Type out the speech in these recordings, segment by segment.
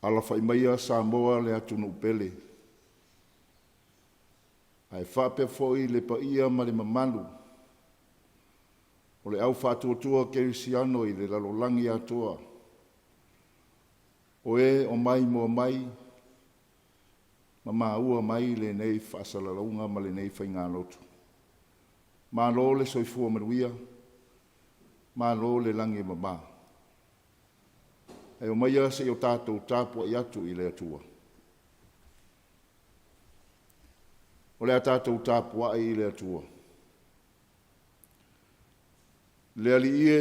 Ala whaimaia Samoa le atunu upele. Ai whape foi le pa ia ma le mamalu. O le au whatuatua kerisiano i le lalolangi atua. O e o mai mo mai, ma maua mai le nei whasalalaunga ma le nei whainga lotu. Ma lo le soifua maruia, ma lo le langi mama. E o maia se o tātou tāpua i atu i le atua. O le tātou tāpua i le atua. Le ali ie,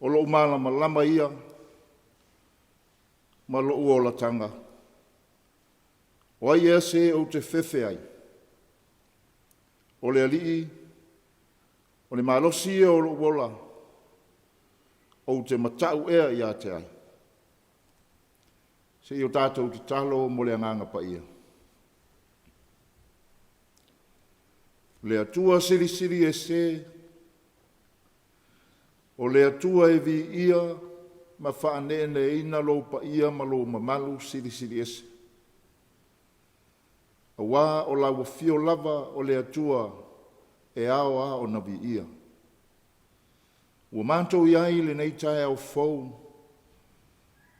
o lo malama lama ia, ma lo ua o la tanga. O ai e se o te fefe ai. O le ali i, o le malosi e o lo uola, o te matau ea i a te ai. Se i o tātou te talo mo le anganga pa ia. Le atua siri siri e se, o le atua e vi ia, ma whaanene e ina lo pa ia ma lo mamalu siri siri e se. A wā o la wafio lava o le atua e ao a o na vi ia. Ua mātou iai le nei Taeao fau,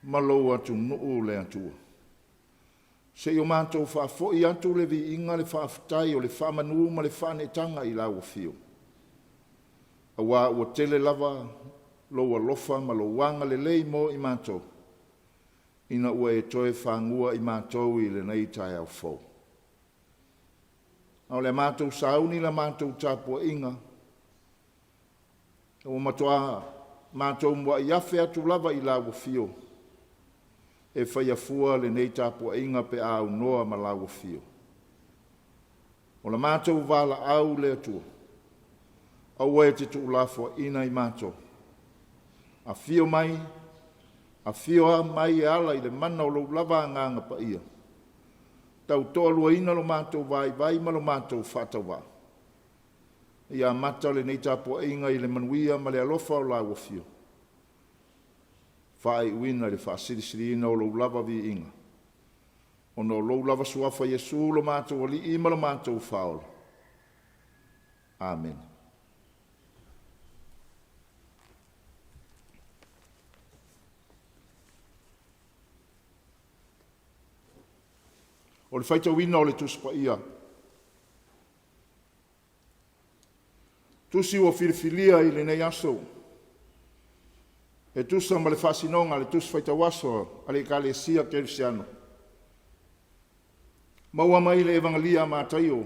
ma lo atu nuu le atua. Se i o mātou whaafoi atu le vi inga le whaafutai o le whaamanu ma le whaanetanga i la wafio. A wā ua tele lava, lo ua lofa ma lo wanga le lei mo i mātou. Ina ua e toe whangua i mātou i le nei Taeao fau. Au le mātou sauni la mātou tāpua inga, o matoa mātou mua i awhi atu lava i la wafio. E whaiafua le nei tāpua inga pe au noa ma la wafio. O la mātou wala au le atua. Au e te tu ulafua ina i mātou. A fio mai, a fio a mai e ala i le mana o lo lava nganga pa ia. Tau toa lua ina lo mātou vai ma lo mātou whatawa. Ia mata le nei tāpua inga i le manuia ma le alofa o la wafio. Whae uina le whaasirisiri ina o lo lava vi inga. O no lo lava suafa Yesu lo mātou ali ima lo mātou whaola. Amen. O le whaita uina o le tuspa ia. Tusi o filifilia i le nei aso. E tusa ma le whasinonga le tusi whaita waso a le kalesia kerisiano. Maua mai le evangelia ma Taeao.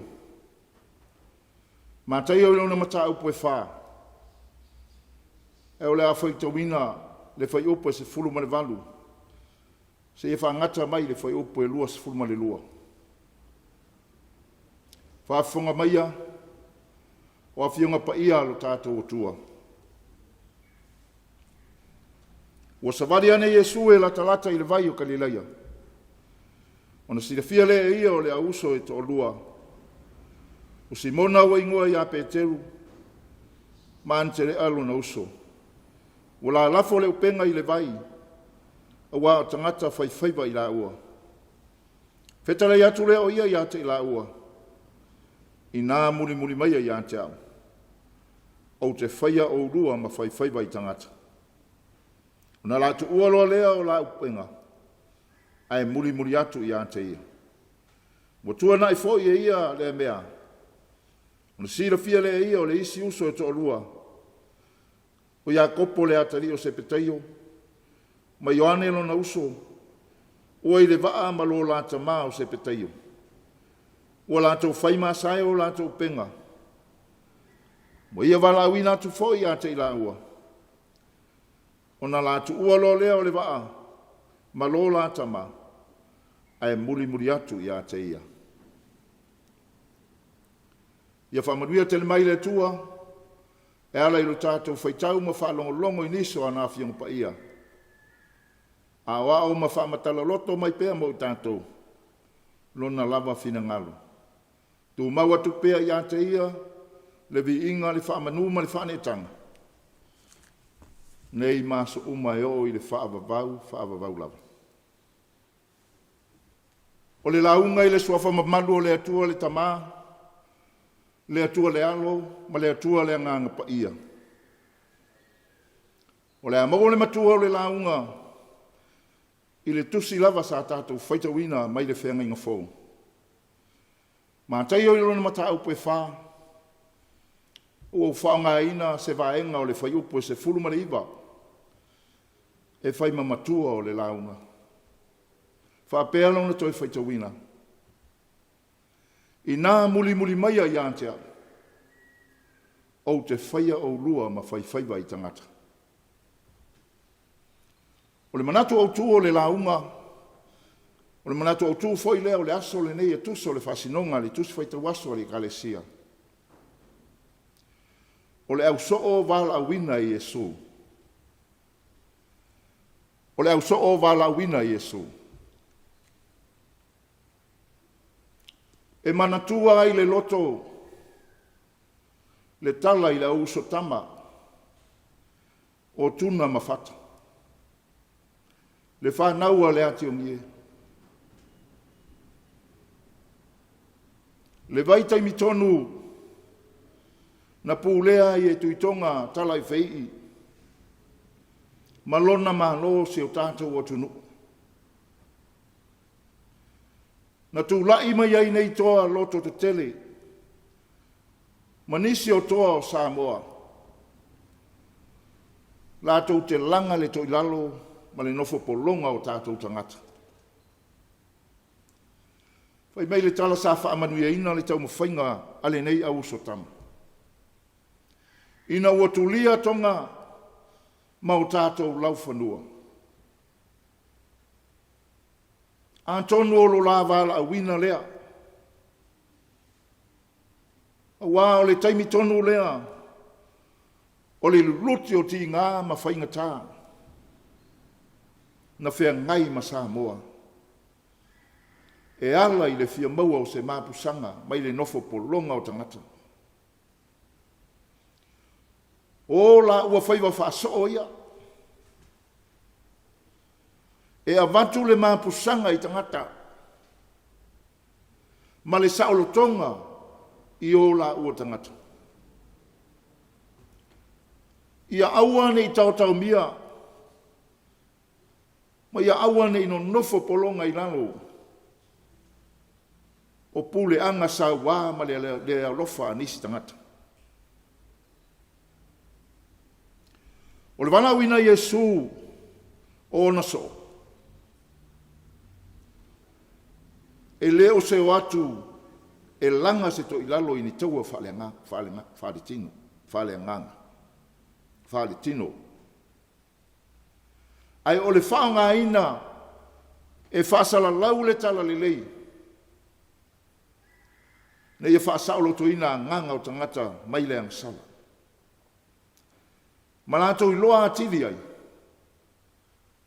Ma Taeao le ona mata upo e wha. E o le a whaita wina le whai upo e se fulu ma le valu. Se e whangata mai le whai upo e lua se fulu ma le lua. Whaafonga maia o a fionga pa ia lo tātou o tua. Ua savari ane Yesu e la talata i le vai o Galileia. Ona si le fia le e ia o le auso e to lua. O si mona ua ingua i a Peteru, ma ante le alo na uso. Ua la lafo le upenga i le vai, a ua o tangata whaifaiva i la ua. Fetale i atu leo ia i ate i la ua. I nā muli maia i ante au. O te whaia o rua ma whaifaiva i tangata. Ona la tu ua loa lea o la upenga. Ai muli atu i ante ia. Mo tua na i fo i ia le mea. Ona sira fia le ia o le isi uso e to lua. O ia kopo le atari o se petaio. Ma Ioane lo na uso. O i le vaa ma lo la tama o se petaio. O la tau whaima sae o la tau penga. Mo ia wala wina tu fo i ate i la ua. O na la tu ua lo lea o le waa, ma lo la tama, ai muri atu ia te ia. Ia whamanuia tele mai le tua, e ala i lo tātou whaitau ma whaalongolongo i niso ana whiong pa ia. A wao ma whaamatala loto mai pēa mo tātou, lona lava whina ngalo. Tu maua tu pēa ia te ia, le vi inga le whaamanu ma le whaanetanga. Nei maso uma e o i le whaavavau lava. O le launga i le suafa mamalu o le atua le tamaa, le atua le alo, ma le atua le anganga pa ia. O le amau le matua o le launga, i le tusi lava sa tātou whaitawina mai le whenga inga fōu. Ma tai o i lona mata au pe whā, o whaonga ina se vaenga o le whaiupo e se fulu ma le iwa, e whai mamatua o le launga. Whapea lona toi whaitawina. I nā muli maia i antea, o te whaia o lua ma whaiwhaiwa i tangata. O le manatu au tū o le launga, o le manatu au tū foi lea o le aso le nei e tuso le whasinonga le tusi whaitawaso le kalesia. O le au soo vala awina i Yesu. O le au soo vala awina i Yesu. E manatua ai le loto, le tala i le au sotama, o tuna mafata. Le whanaua le ati o mie. Le vaitai mitonu, na pūlea i e tuitonga tala i whei, malona malo se o tātou o tunu. Na tūlai mai ai nei toa loto te tele, manisi o toa o Samoa. Lātou te langa le toi lalo, ma le nofo polonga o tātou tangata. Whai mai le tala sa whaamanuia ina le tau mawhainga ale nei au sotama. Ina ua tulia tonga ma o tātou lau whanua. Antonu o lo la vala a wina lea. A wā o le taimi tonu lea, o le luti o ti ngā ma whainga tā. Na whea ngai ma Samoa. E ala i le fia maua o se māpusanga, mai le nofo polonga o tangata. O la ua whaiwa whaaso ia. E avantu le māpusanga i tangata. Ma le saolotonga i o la ua tangata. Ia awane i tautau mia. Ma ia awane i no nofo polonga i lalo. O pule anga sa wā ma le alofa nisi tangata. O le wana wina Yesu o naso. E leo se watu e langa se to ilalo i ni taua whale tino. Ai o le whaonga ina e whaasala lau le tala le lei. Nei e whaasaulo to ina nganga o tangata mai le angsala. Malato i loa atiri ai,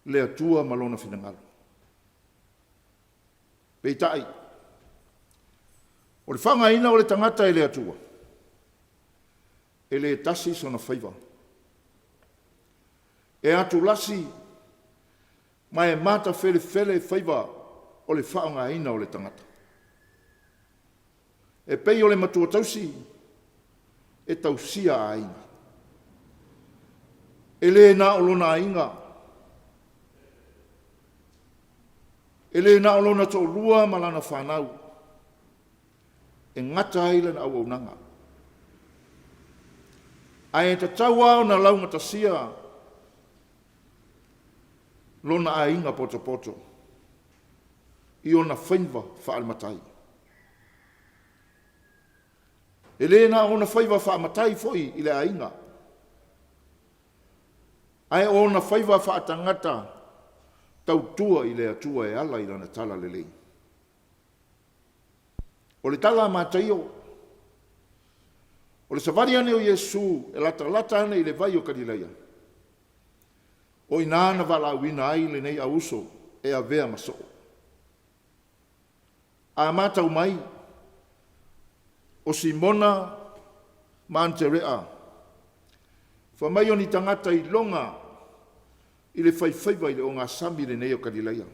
le atua malona finangalo. Peitai, o le whanga ina o le tangata e le atua. E le tasi sona whaiva. E atu lasi, mai e mata fele whaiva o le whaonga ina o le tangata. E pei o le matua tausi, e tausia a ina. E le na o lona inga. E le na o lona to lua malana whanau. E ngata ailan au au nanga. Ai e tataua o na launga tasia. Lona a inga poto. I o na whainwa whaalmatai. E le na o na whaiva whaamatai foi i le a inga. Ai o na whaiva whaatangata tautua i le atua e ala i lana tala lelei. O le tala mātaio, o le savari ane o Iesu e lata ane i le vai o Kalileia. O ina ana wala wina ai le nei auso e a vea maso. A mātau mai, o Simona Manterea, fa mai o ni tangata i longa i le whaiwhaiwa i le o ngā sami le nei o Kalileia.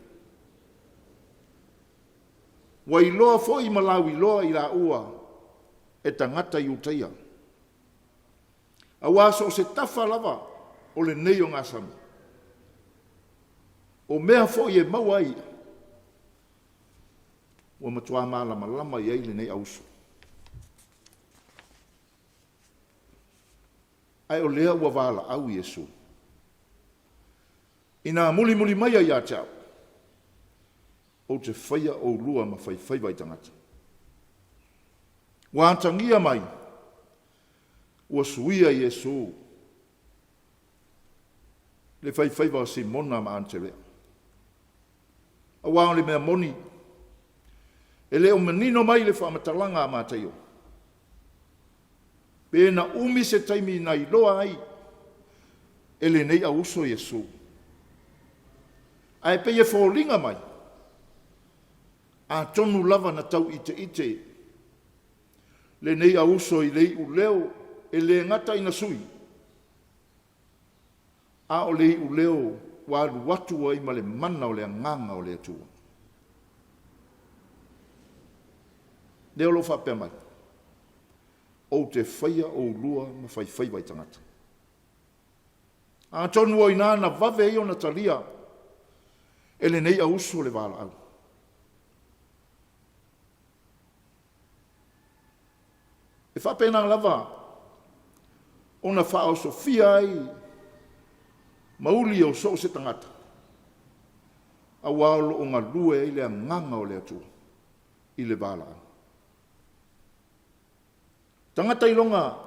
Wa i loa fo i malawi loa i la ua e tangata i utaia. A waso o se tafa lava o le nei o ngā sami. O mea fo i e mawai wa matua malama lama i le nei auso. Ai o lea ua wala au Iesu. Ina muli mai a ia tau. O te whaia o lua ma whaiwhaiwai tangata. Wa antangia mai, ua suia Iesu. Le whaiwhaiwa si mona ma anterea. A wao le mea moni. E leo menino mai le whamatalanga a mātaio. Pēna umi se taimi nai loa ai. E le nei a uso Iesu. Ai pe e whōlinga mai. A tonu lava na tau ite. Le nei a uso i lei u leo e le ngata ina sui. A o lei u leo walu watu ai ma le mana o le nganga o le atua. Leo lo whapea mai. O te whaia o lua ma whaiwhaiwai tangata. A tonu o ina na vave o na talia. E le nei a uso le wala au. E whapena lava, o na wha o Sofia ai, mauli o so se tangata. A walo o ngā lue i le nganga o le atua, i le wala au. Tangata i longa,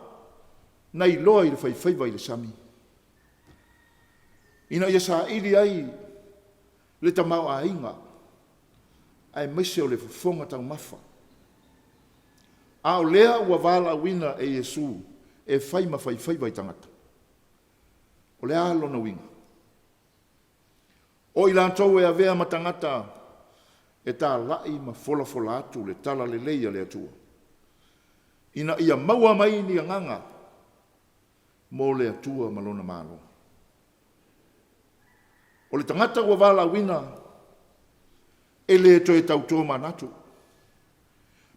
nei loa i le whaiwhaiwa i le sami. Ina ia sa iri ai, le tamau a inga, ai mese o le whafonga tau mafa. A o lea ua wala wina e Iesu, e whai ma whaiwhaiwa i tangata. O lea alona winga. O i lantou e avea ma tangata, e tā lai ma fola atu le tala le leia le atua. Ina ia maua mai ni nganga, mo le atua malona malo. O le tangata ua wala wina, e le to e tau tō manatu.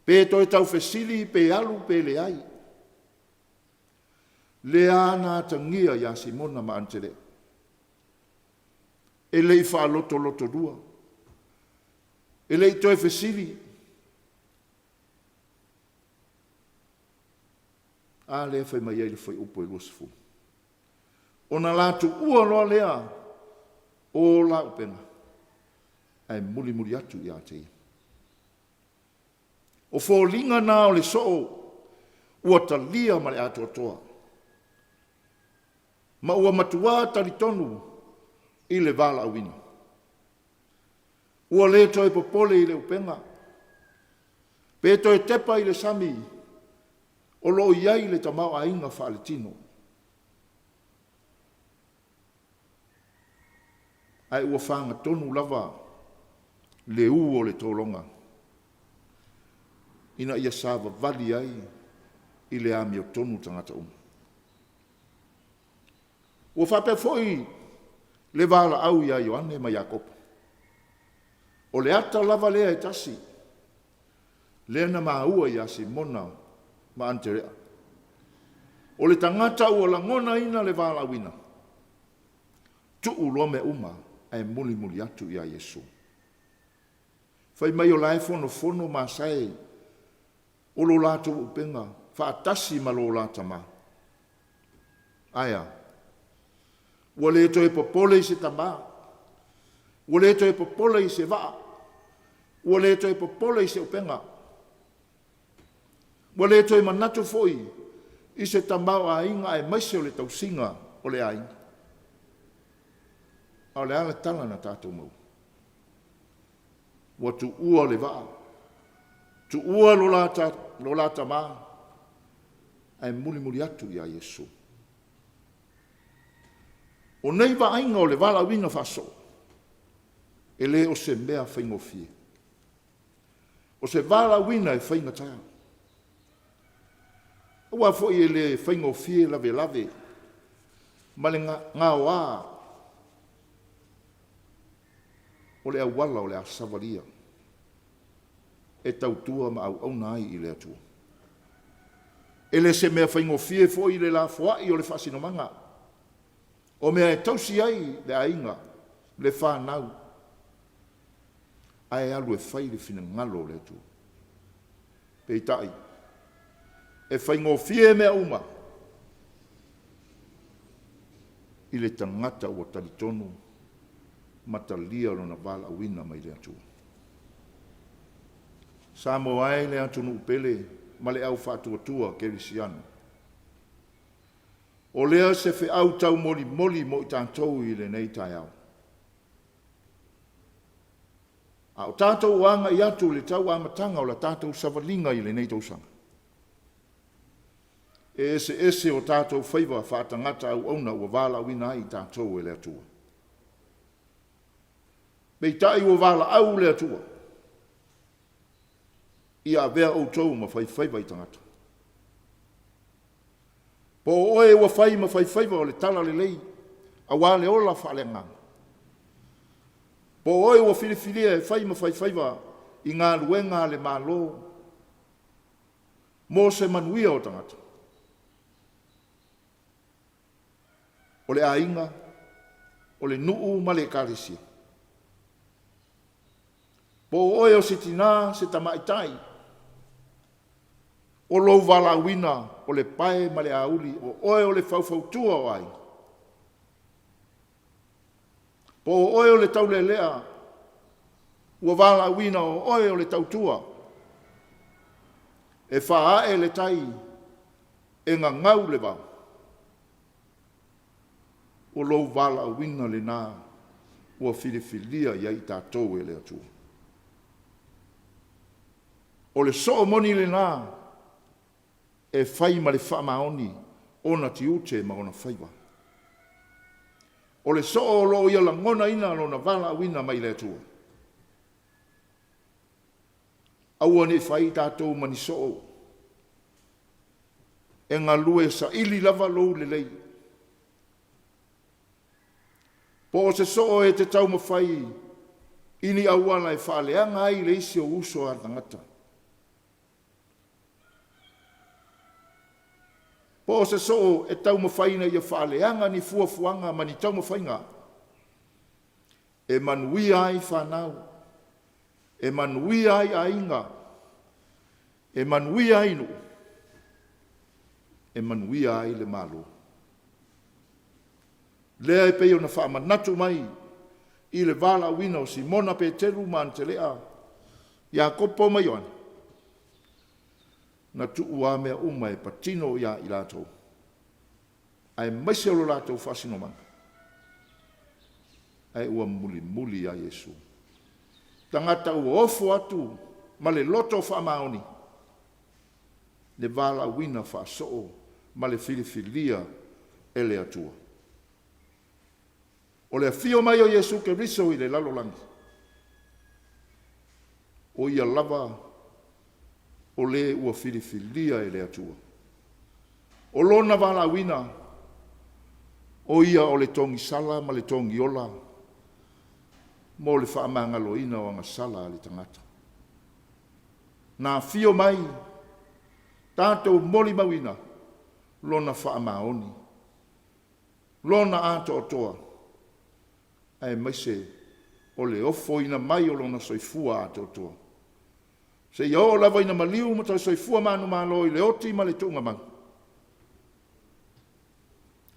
Pe to e tau fesili, pe alu, pe le ai. Le ana tangia ya Simona ma antere. E le i wha loto dua. E le i to e fesili. A le fai mai ele foi upo e lusifu. Ona latu ua loa lea, o la upena. Ai muli atu i a te. O fōlinga nā o le soo, ua talia ma le atoa. Ma ua matua taritonu i le wala awina. Ua le toi popole i le upenga. Pe toi tepa i le sami, o lo iai le tamau a inga whaale tino. Ai ua whanga tonu lava le u o le tōlonga. Ina ia sāwa vali ai i le ami o tonu tangata uma. Ua whape foi le wala au ia Ioane ma Iakopo. O le ata lava lea e tasi, lea na maua ia Simona ma Anterea. O le tangata ua langona ina le wala wina. Tuu loa me uma ai muli atu ia Yesu. Fai mai o lai fono ma sai, o lo lato upenga, whaatasi ma lo lata ma. Aia, ua le to e popole i se tama, ua le to e popole i se waa, ua le to e popole i se upenga, ua le to e manatu foi i se tamau a inga e maise o le tausinga o le ainga. A le ala tala na tātou mau. Wa tu ua le vaa. Tu ua lo lata mā. Ai muli atu ia Yesu. O nei va ainga o le vala wina faso. E le o se mea whaingofie. O se vala wina e whainga taia. Ua foi e le whaingofie lave. Ma le ngā wā. O le awala o le asavalia. E tautua ma au nai i le atua. E le se mea whaingofie foi le la fuai o le whasinomanga. O mea e tausi ai le ainga, le whanau. Ai alu e whai le whina ngalo le atua. Pei tai. E whaingofie mea uma. I le tangata ua talitonu. Matalia lona vala wina mai le atua. Samoa ai le atu nuupele, ma le au whātua kerisiano. O lea se fe au tau moli mo i tātou i le nei Taeao. A o tātou anga i atu le tau amatanga o la tātou savalinga i le nei tausanga. E ese o tātou whaiva whātangata au auna ua vala wina i tātou e le atua. Pei tai ua vala au le atua. Ia vea o tau ma whaiwhaiva i tangata. Po oe ua whai ma whaiwhaiva o le tala le lei, a wale ola whalenga. Po oe ua whiriwhiria e whai ma whaiwhaiva i ngā luenga le mālo, mō se manuia o tangata. O le ainga, o le nuu ma le karisia. Po oe o se tina se tamaitai, o lou vala wina o le pae ma le auli, o oe o le faufautua o ai. Po oe o le tau le lea, ua vala wina o oe o le tautua. E wha e le tai, e ngā ngau le wau. O lou vala wina le nā, ua whiriwhiria iai tātou e le atua. O le soo moni le nā, e whai ma le whaamaoni, ona ti ute ma ona whaiwa. O le soo lo ia la ngona ina lo na vala wina mai le atua. Aua ne whai tātou mani soo. E ngā lue sa ili lava lou le lei. Po o se soo e te tau ma whai, ini auana e whaaleanga ai le isi o uso a tangata. Po se so e tau mawhaina ia whaaleanga ni fuafuanga ma ni tau mawhainga. E manui ai whanau. E manui ai ainga. E manui ai nu. E manui ai le malo. Lea e peo na whaamanatu mai i le vala wina o si mona pe teru man te lea. Ia kopo mai oana. Na tuua mea uma e patino ia i lātou. Ai maise o lātou whasino manga. Ai ua muli a Yesu. Tangata ua ofo atu, ma le loto whaamaoni. Le vala wina whaasoo, ma le whiriwhiria e le atua. O le fio mai o Yesu ke riso i le lalolangi. O ia lava o le ua whiriwhiria e le atua. O lona vala wina, o ia o le tongi sala ma le tongi ola, mo le whaamanga loina o anga sala le tangata. Nā fio mai, tātou moli mawina, lona whaamaoni, lona ato o toa, ai maise o le ofo ina mai o lona soifua ato o toa. Se ia o lava ina maliu ma tau soifua manu malo i le oti ma le tunga mang.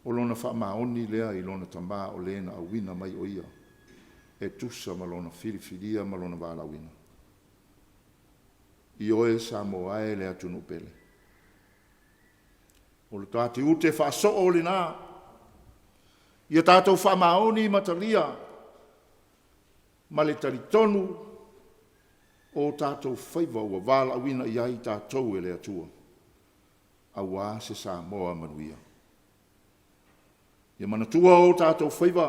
O lona whaamaoni lea i lona tamba o lena a wina mai o ia. E tusa ma lona whiriwhiria ma lona wala wina. I oe Samoa e lea tunu pele. O le tāti ute whaaso o le nā. Ia tātou whaamaoni matalia. ma le talitonu o tātou whaiva ua wāla awina i ai tātou e le atua. Awa se Samoa manuia. Ia manatua o tātou whaiva,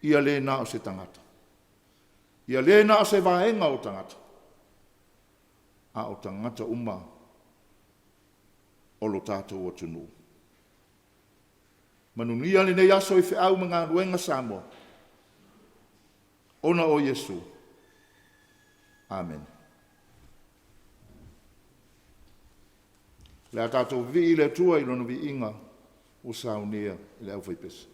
ia le na o se tangata. Ia le na o se vaenga o tangata. A o tangata uma o lo tātou o tunu. Manunia le nei aso i whiau mga ruenga Samoa. Ona o Yesu. Amen. Le a tātou vi le tua i lono vi inga o saunia i le au whaipesa.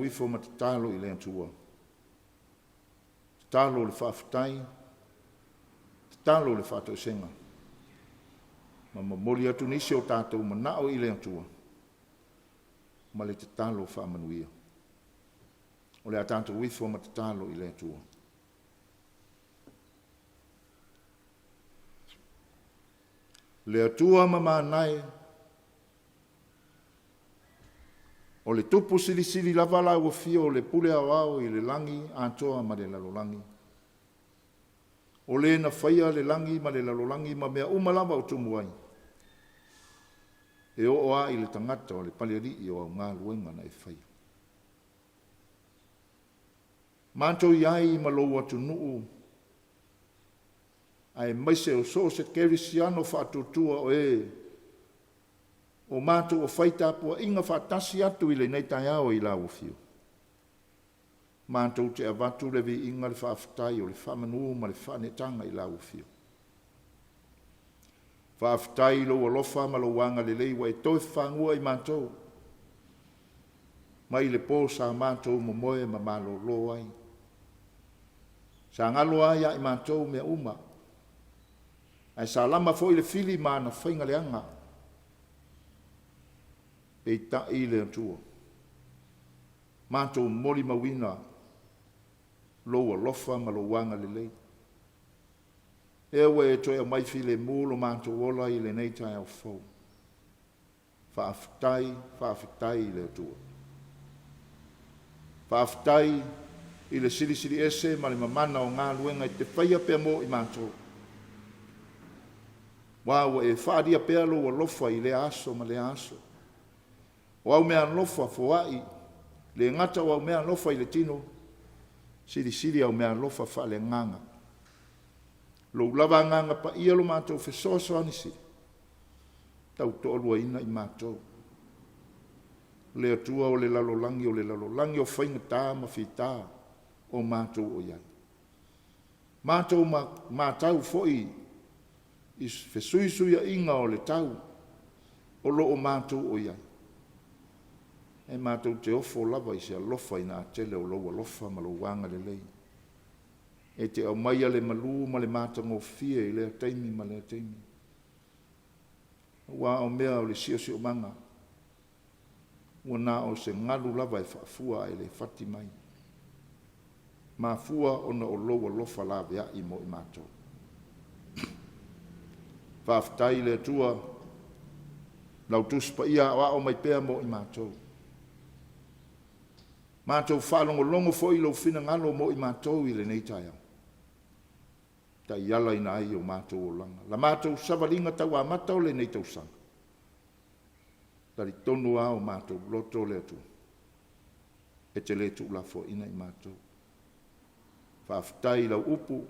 uifo ma te talo i le atua. Te talo le whaafitai, te talo le whātou senga. Ma mamoli atu nisi o tātou manao i le atua. Ma le te talo whaamanuia. O le a tātou uifo ma te talo i le atua. Le atua ma mānai, o le tupu sili lava la ua fia o le pule au i le langi atoa ma le lalolangi. O le na whaia le langi ma le lalolangi ma mea umalava o tumuai. E o a i le tangata o le paliari i o au ngā luenga na e whaia. Mātou iai ma lou atu nuu, ai maise o so se kerisiano whaatutua o o mātou o whaitapua inga whaatasi atu i le nei Taeao i lau whiu. Mātou te avatu le vi inga le whaafitai o le whamanu ma le whanetanga i lau whiu. Whaafitai lo alofa ma lo wanga le leiwa e toi whangua i mātou. Mai le pō sa mātou mo moe ma malo lo ai. Sa ngalo ai i mātou mea uma. Ai sa lama fo i le fili ma na whainga le anga. E ta i le atua. Mātou moli mawina lo alofa ma lo wanga le lei. Ewe e toi a mai fi le mūlo mātou ola i le nei Taeao fau. Whaafitai i le atua. Whaafitai i le siri ese ma le mamana o ngā luenga i te whaia pia mo i mātou. Wāua e whaadia pia lo alofa i le aso ma le aso. O au mea lofa foai, le ngata o au mea lofa i le tino, siri au mea lofa wha le nganga. Lo lava nganga pa ia lo mātou whesoso anisi, tau to'olua ina i mātou. Le atua o le lalolangi o whainga tā ma whitā o mātou o iai. Mātou mātau foi i whesuisuia inga o le tau, o lo o mātou o iai. E mātou te ofo lava i se alofa i nā tele o lo alofa ma lo wanga le lei. E te au maia le malu ma le mātango fia i lea teimi ma lea teimi. Wa o mea o le sio manga. Ua nā o se ngalu lava e whaafua e le whati mai. Mā fua ona o lo alofa la vea i mo i mātou. Whaafitai le tua lau tuspa ia o mai pea mo i mātou. Mātou whalongo fo i lo whina ngalo mo i mātou i le nei Taeao. Ta iala ina ai o mātou o langa. La mātou savalinga tau a matau le nei tausanga. Tari tonu a o mātou loto le atu. E te le tu la fo ina i mātou. Whaafitai lau upu.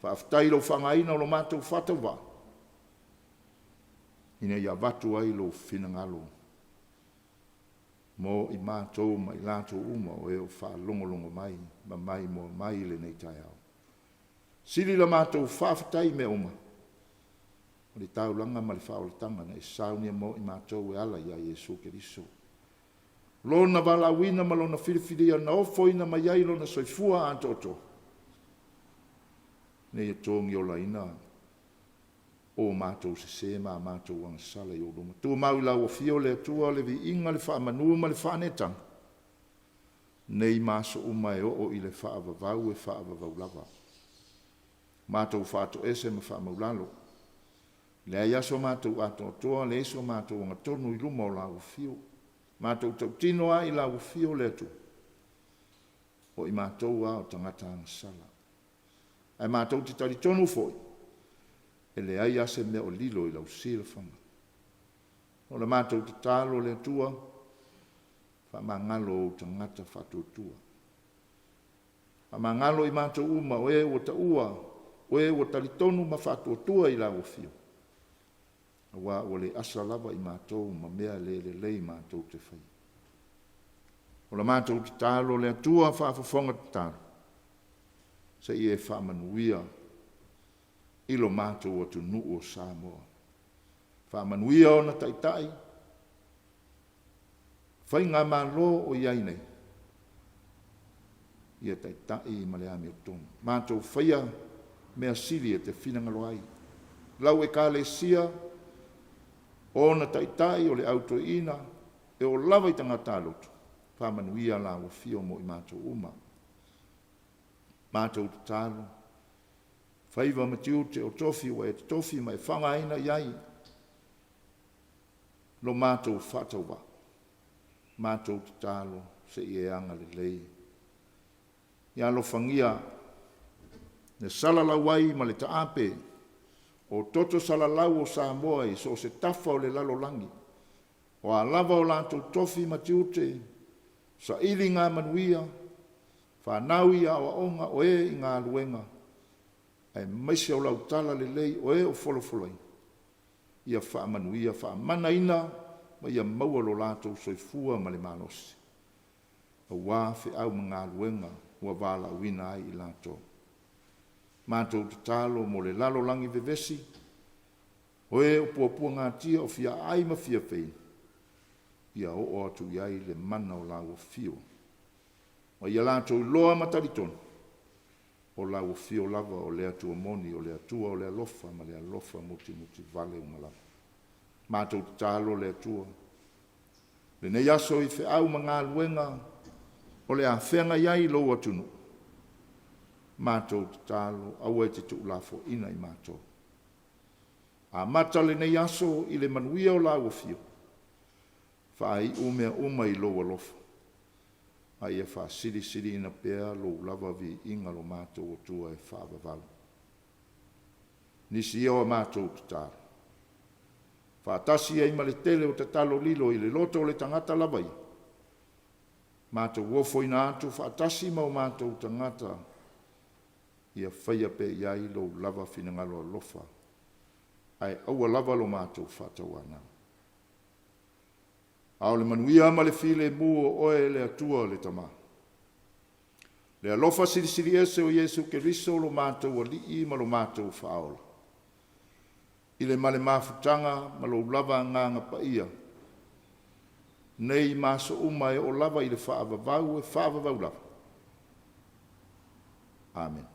Whaafitai lau whangaina o lo mātou whatawa. Ina ia watu ai lo whina ngalo. Mo i mātou ma i lātou uma o e o whaalongolongo mai, ma mai mo mai le nei Taeao. Siri la mātou whaafitai me uma. O le taulanga ma le whaoletanga na e saunia mo i mātou e ala ia Iesu Keriso. Lona wala wina ma lona whiriwhiria na ofoina ma iai lona soifua a toto. Nei e tōngi o la ina o mātou se ma mātou wang sala i o luma. Tua mau lau o fio le atua le vi inga le wha manua ma le wha netang. Nei māso uma e o i le wha avavau e wha avavau lava. Mātou whātou ese ma wha maulalo. Le aiaso mātou ato toa le eso mātou wanga tonu i luma o lau o fio. Mātou tau tino a i lau o fio le atu. O i mātou a o tangata ang sala. Ai mātou te tari tonu foi. E le ai ase me o lilo i lau sila whanga. O le mātou te talo le atua, wha mangalo o tangata whatutua. Wha mangalo i mātou uma o e o ta ua, o e o talitonu ma whatutua i lau fio. Wa o le asa lava i mātou ma mea le mātou te whai. O le mātou te talo le atua whaafafonga te talo. Se i e whaamanuia ilo mātou o tu nuu o Samoa. Whaamanuia o na taitai. Whai ngā mālo o iai nei. ia Taai ma le ami o tonu. Mātou whaia mea sili e te whinangalo ai. Lau e kālesia, o na Taai o le autoina, e o lava i tangata alotu. Whamanuia la o fio mo i mātou uma. Mātou te talo. Whaiva matiu te o tofi o e te tofi mai whangaina iai. Lo mātou whataua. Mātou te talo se i e anga le lei. Ia lo whangia ne salalau ai ma le taape o toto salalau o Samoa i so se tafa o le lalolangi. O a lava o lātou tofi matiu te sa ili ngā manuia whanau ia o onga o e i ngā luenga. Ai maisi o lau tala le lei o e o wholofolai. Ia whaamanuia whaamanaina ma ia maua lo lātou soifua ma le malosi. A wā whi au ma ngā luenga ua wāla uina ai i lātou. Mātou te talo mo le lalolangi vevesi. O e o puapua ngā tia o fia ai ma fia whei. Ia o atu iai le mana o lau o fio. Ma ia lātou loa mataritonu. O lau o fio lava o lea tua moni, o lea tua o lea lofa, ma lea lofa muti vale unga lava. Mātou te talo lea tua. Le nei aso i whi au ma ngā luenga, o lea whenga iai lo atunu. Mātou te talo, au e te tu lafo ina i mātou. A mata le nei aso i le manuia o lau o fio. Whai umea uma i lo lofa. Ai e wha siri ina pēr lo lava vi inga lo mātou o tua e whaavavau. Nisi eo a mātou te tāra. Wha tasi e ima le tele o te talo lilo i le loto o le tangata lavai. Mātou wofo ina atu wha tasi ma o mātou tangata ia whaia pe iai lo lava finangalo lofa. Ai aua lava lo mātou whatawana. Ao le manuia ma le file mua oe le atua le tama. Le alofa siri ese o Yesu Keriso lo mātou a lii ma lo mātou whaola. I le male mafutanga ma lo lava nganga paia. Nei maso umai o lava i le whaavavau e whaavavau lava. Amen.